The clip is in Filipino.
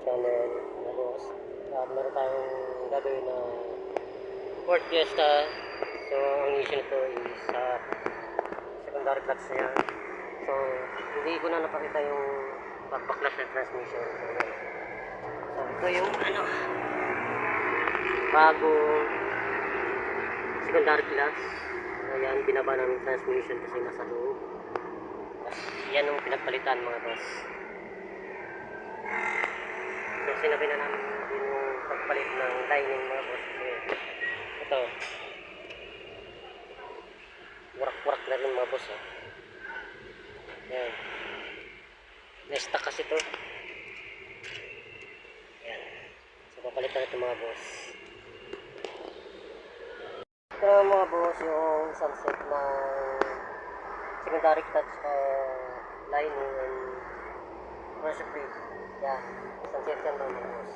channel, mga boss. Meron tayong gagawin na Ford Fiesta. So ang issue nito is secondary clutch niya. So hindi ko na napakita yung pagbaklas ng transmission. So ito yung bago secondary clutch. Ayan, binaba namin transmission kasi nasa loob. Yan yung pinagpalitan, mga boss. So sinabi na namin yung pagpalit ng lining, mga boss. Ito, warak-warak na rin, mga boss. Yan, na-stuck kasi ito. Yan, so papalitan ito, mga boss. Ito, mga boss, yung sunset ng secondary clutch lining and pressure brake. Yan, sunset yan, mga boss.